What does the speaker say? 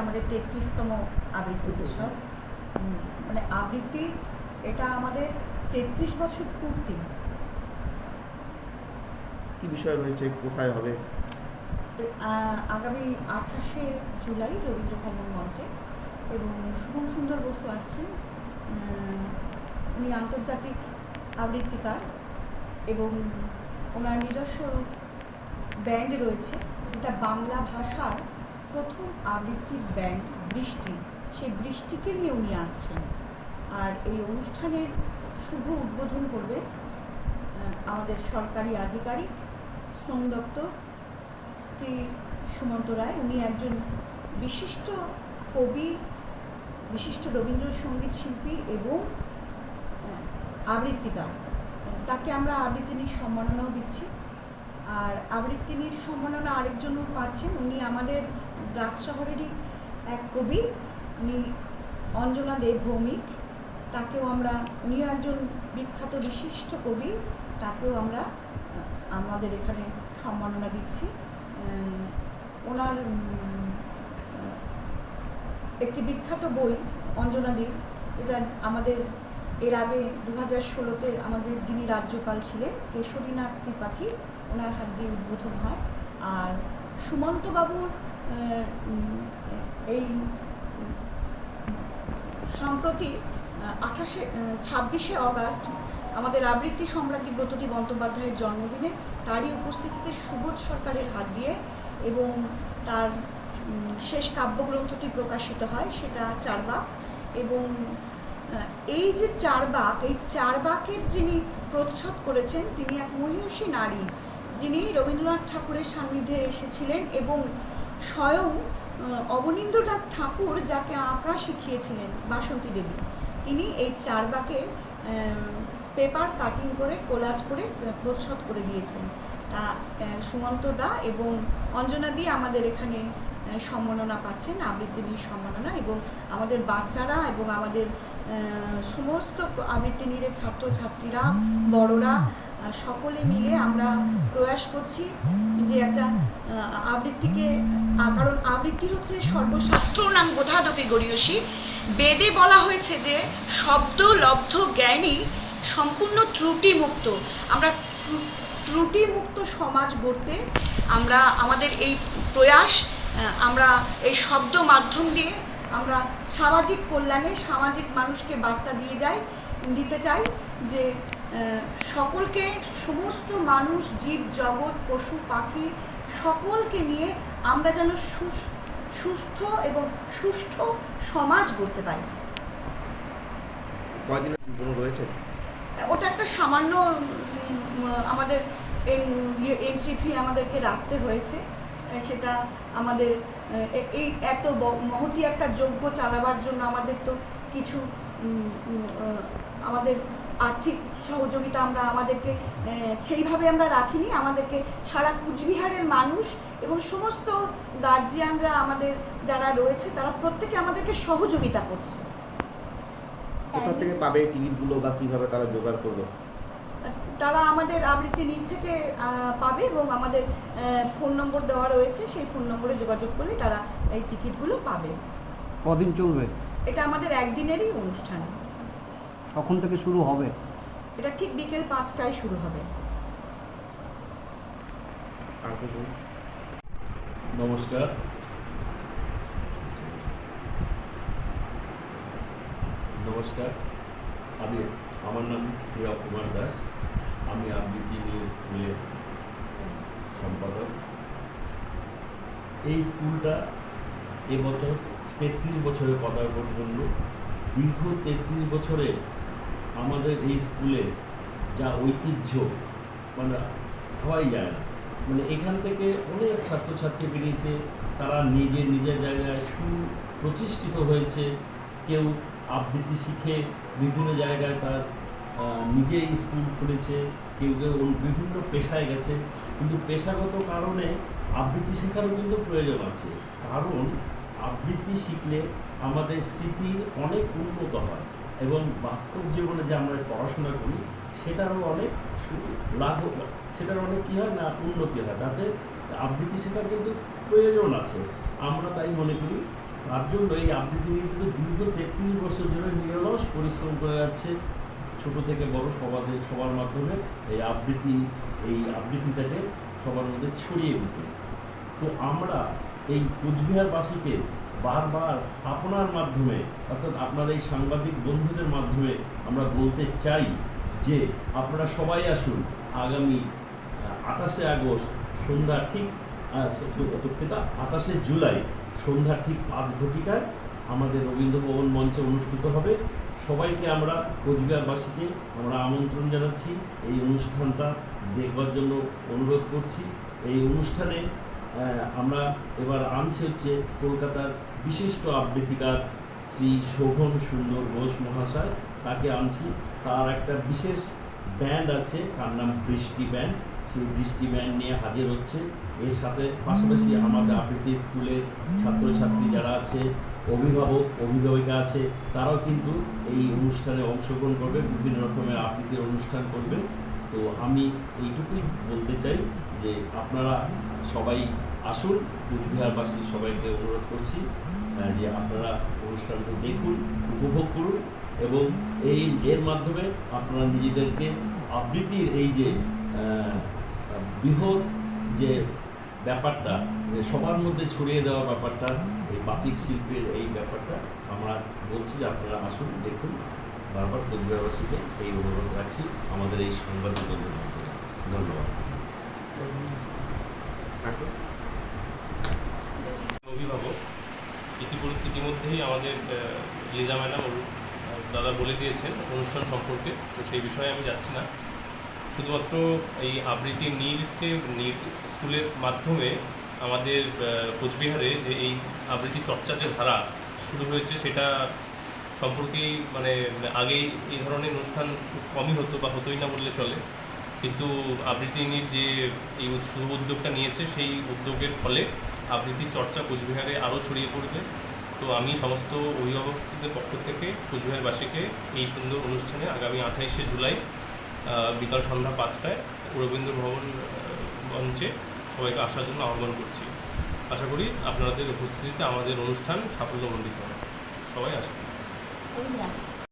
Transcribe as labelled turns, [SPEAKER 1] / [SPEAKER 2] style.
[SPEAKER 1] আমাদের 33তম আবৃত্তি উৎসব। মানে আবৃত্তি এটা আমাদের 33 বছর পূর্তি।
[SPEAKER 2] কি বিষয় রয়েছে, কোথায় হবে?
[SPEAKER 1] আগামী 28শে জুলাই রবীন্দ্র ভবন মঞ্চে, এবং শুভম সুন্দর বসু আসছেন। উনি আন্তর্জাতিক আবৃত্তিকার এবং ওনার নিজস্ব ব্যান্ড রয়েছে, যেটা বাংলা ভাষার প্রথম আবৃত্তির ব্যান্ড বৃষ্টি। সেই বৃষ্টিকে নিয়ে উনি আসছেন। আর এই অনুষ্ঠানের শুভ উদ্বোধন করবে আমাদের সরকারি আধিকারিক, শ্রম দপ্তর, শ্রী সুমন্ত রায়। উনি একজন বিশিষ্ট কবি, বিশিষ্ট রবীন্দ্রসঙ্গীত শিল্পী এবং আবৃত্তিকার। তাকে আমরা আবৃত্তিনীর সম্মাননাও দিচ্ছি। আর আবৃত্তিনীর সম্মাননা আরেকজনও পাচ্ছেন, উনি আমাদের রাজ শহরেরই এক কবি, উনি অঞ্জনা দেব ভৌমিক। তাকেও আমরা, উনিও একজন বিখ্যাত বিশিষ্ট কবি, তাকেও আমরা আমাদের এখানে সম্মাননা দিচ্ছি। ওনার একটি বিখ্যাত বই অঞ্জনাদির, এটা আমাদের এর আগে 2016-তে আমাদের যিনি রাজ্যপাল ছিলেন কেশরীনাথ ত্রিপাঠী, ওনার হাত দিয়ে উদ্বোধন হয়। আর সুমন্তবাবুর এই সম্প্রতি 26শে অগাস্ট আমাদের আবৃত্তি সম্রাজ্ঞী ব্রততী বন্দ্যোপাধ্যায়ের জন্মদিনে তারই উপস্থিতিতে সুবোধ সরকারের হাত দিয়ে এবং তার শেষ কাব্যগ্রন্থটি প্রকাশিত হয়, সেটা চারবাক। এবং এই যে চারবাক, এই চারবাকের যিনি প্রচ্ছদ করেছেন তিনি এক মহিষী নারী, যিনি রবীন্দ্রনাথ ঠাকুরের সান্নিধ্যে এসেছিলেন এবং স্বয়ং অবনীন্দ্রনাথ ঠাকুর যাকে আঁকা শিখিয়েছিলেন, বাসন্তী দেবী, তিনি এই চারবাকের পেপার কাটিং করে কোলাজ করে প্রচ্ছদ করে দিয়েছেন। তা সুমন্ত দা এবং অঞ্জনা দি আমাদের এখানে সম্মাননা পাচ্ছেন, আবৃত্তিনীর সম্মাননা। এবং আমাদের বাচ্চারা এবং আমাদের সমস্ত আবৃত্তিনীর ছাত্রছাত্রীরা, বড়রা সকলে মিলে আমরা প্রয়াস করছি যে একটা আবৃত্তিকে, কারণ আবৃত্তি হচ্ছে সর্বশাস্ত্রনাং বোধাদপি গরীয়সী। বেদে বলা হয়েছে যে শব্দ লব্ধ জ্ঞানী সম্পূর্ণ ত্রুটিমুক্ত। আমরা ত্রুটিমুক্ত সমাজ গড়তে আমরা আমাদের এই প্রয়াস, আমরা এই শব্দ মাধ্যম দিয়ে আমরা সামাজিক কল্যাণে, সামাজিক মানুষকে বার্তা দিতে চাই যে সকলকে, সমস্ত মানুষ, জীব জগৎ, পশু পাখি সকলকে নিয়ে আমরা যেন সুস্থ এবং সুষ্ঠু সমাজ গড়তে পারি। ওটা একটা সামান্য আমাদের এন্ট্রি ফি আমাদেরকে রাখতে হয়েছে, সেটা আমাদের এই এত মহতী একটা যজ্ঞ চালাবার জন্য আমাদের তো কিছু আমাদের আর্থিক সহযোগিতা আমাদেরকে সেইভাবে আমরা রাখিনি। আমাদেরকে সারা কুচবিহারের মানুষ এবং সমস্ত গার্জিয়ানরা আমাদের যারা রয়েছে তারা প্রত্যেকে আমাদেরকে সহযোগিতা করছে।
[SPEAKER 2] কোথা থেকে পাবে টিকিটগুলো বা কিভাবে তারা জোগাড় করবে?
[SPEAKER 1] তারা আমাদের আবৃত্তি নীতি থেকে পাবে এবং আমাদের ফোন নম্বর দেওয়া রয়েছে, সেই ফোন নম্বরে যোগাযোগ করলে তারা এই টিকিটগুলো পাবে।
[SPEAKER 3] কদিন চলবে
[SPEAKER 1] এটা? আমাদের একদিনেরই অনুষ্ঠান।
[SPEAKER 3] কখন থেকে শুরু হবে?
[SPEAKER 1] এটা ঠিক বিকেল 5টায় শুরু হবে।
[SPEAKER 4] নমস্কার, আমার নাম হীরক কুমার দাস। আমি আবৃত্তি নিয়ে স্কুলের সম্পাদক। এই স্কুলটা এবছর 33 বছরে পদার্পণ করল। দীর্ঘ 33 বছরে আমাদের এই স্কুলে যা ঐতিহ্য মানে হওয়াই যায় না। মানে এখান থেকে অনেক ছাত্রছাত্রী বেরিয়েছে, তারা নিজের জায়গায় সুপ্রতিষ্ঠিত হয়েছে। কেউ আবৃত্তি শিখে বিভিন্ন জায়গায় তার নিজেই স্কুল খুলেছে, কেউ বিভিন্ন পেশায় গেছে। কিন্তু পেশাগত কারণে আবৃত্তি শেখারও কিন্তু প্রয়োজন আছে, কারণ আবৃত্তি শিখলে আমাদের স্মৃতির অনেক উন্নত হয় এবং বাস্তব জীবনে যে আমরা পড়াশোনা করি সেটারও অনেক লাভ, সেটার অনেক কী হয় না, উন্নতি হয়। তাতে আবৃত্তি শেখার কিন্তু প্রয়োজন আছে। আমরা তাই মনে করি তার জন্য এই আবৃত্তি নিয়ে কিন্তু দীর্ঘ 33 বছর ধরে নিরলস পরিশ্রম করে যাচ্ছে ছোট থেকে বড় সবার মাধ্যমে এই আবৃত্তিটাকে সবার মধ্যে ছড়িয়ে দিতে। তো আমরা এই কোচবিহারবাসীকে বারবার আপনার মাধ্যমে, অর্থাৎ আপনার এই সাংবাদিক বন্ধুদের মাধ্যমে আমরা বলতে চাই যে আপনারা সবাই আসুন আগামী 28শে আগস্ট সন্ধ্যা ঠিক 28শে জুলাই সন্ধ্যা ঠিক 5 ঘটিকায় আমাদের রবীন্দ্র ভবন মঞ্চে অনুষ্ঠিত হবে। সবাইকে আমরা কোচবিহারবাসীকে আমরা আমন্ত্রণ জানাচ্ছি, এই অনুষ্ঠানটা দেখবার জন্য অনুরোধ করছি। এই অনুষ্ঠানে আমরা এবার আনছি হচ্ছে কলকাতার বিশিষ্ট আবৃত্তিকার শ্রী শোভন সুন্দর ঘোষ মহাশয়, তাকে আনছি। তার একটা বিশেষ ব্যান্ড আছে, তার নাম বৃষ্টি ব্যান্ড। সেই বৃষ্টি ব্যান্ড নিয়ে হাজির হচ্ছে। এর সাথে পাশাপাশি আমাদের আবৃত্তি স্কুলের ছাত্রছাত্রী যারা আছে, অভিভাবিকা আছে, তারাও কিন্তু এই অনুষ্ঠানে অংশগ্রহণ করবে, বিভিন্ন রকমের আবৃত্তির অনুষ্ঠান করবে। তো আমি এইটুকুই বলতে চাই যে আপনারা সবাই আসুন, কোচবিহারবাসী সবাইকে অনুরোধ করছি যে আপনারা অনুষ্ঠানটা দেখুন, উপভোগ করুন এবং এর মাধ্যমে আপনারা নিজেদেরকে আবৃত্তির এই যে বৃহৎ যে ব্যাপারটা, সবার মধ্যে ছড়িয়ে দেওয়ার ব্যাপারটা, এই বাচিক শিল্পের এই ব্যাপারটা আমরা বলছি যে আপনারা আসুন, দেখুন। বারবার কোচবিহারবাসীকে এই অনুরোধ রাখছি আমাদের এই সাংবাদিকদের মাধ্যমে। ধন্যবাদ।
[SPEAKER 5] অভিভাবক ইতিমধ্যেই আমাদের লিজা ম্যাডাম দাদা বলে দিয়েছেন অনুষ্ঠান সম্পর্কে, তো সেই বিষয়ে আমি যাচ্ছি না। শুধুমাত্র এই আবৃত্তি নীল স্কুলের মাধ্যমে আমাদের কোচবিহারে যে এই আবৃত্তি চর্চার যে ধারা শুরু হয়েছে সেটা সম্পর্কেই মানে আগেই এই ধরনের অনুষ্ঠান খুব কমই হতো বা হতোই না বললে চলে, কিন্তু আবৃত্তি নীল যে এই শুভ উদ্যোগটা নিয়েছে সেই উদ্যোগের ফলে আবৃত্তি চর্চা কোচবিহারে আরও ছড়িয়ে পড়বে। তো আমি সমস্ত অভিভাবকদের পক্ষ থেকে কোচবিহারবাসীকে এই সুন্দর অনুষ্ঠানে আগামী 28শে জুলাই বিকাল সন্ধ্যা 5টায় রবীন্দ্র ভবন মঞ্চে সবাইকে আসার জন্য আহ্বান করছি। আশা করি আপনাদের উপস্থিতিতে আমাদের অনুষ্ঠান সাফল্যমণ্ডিত হবে। সবাই আসুন।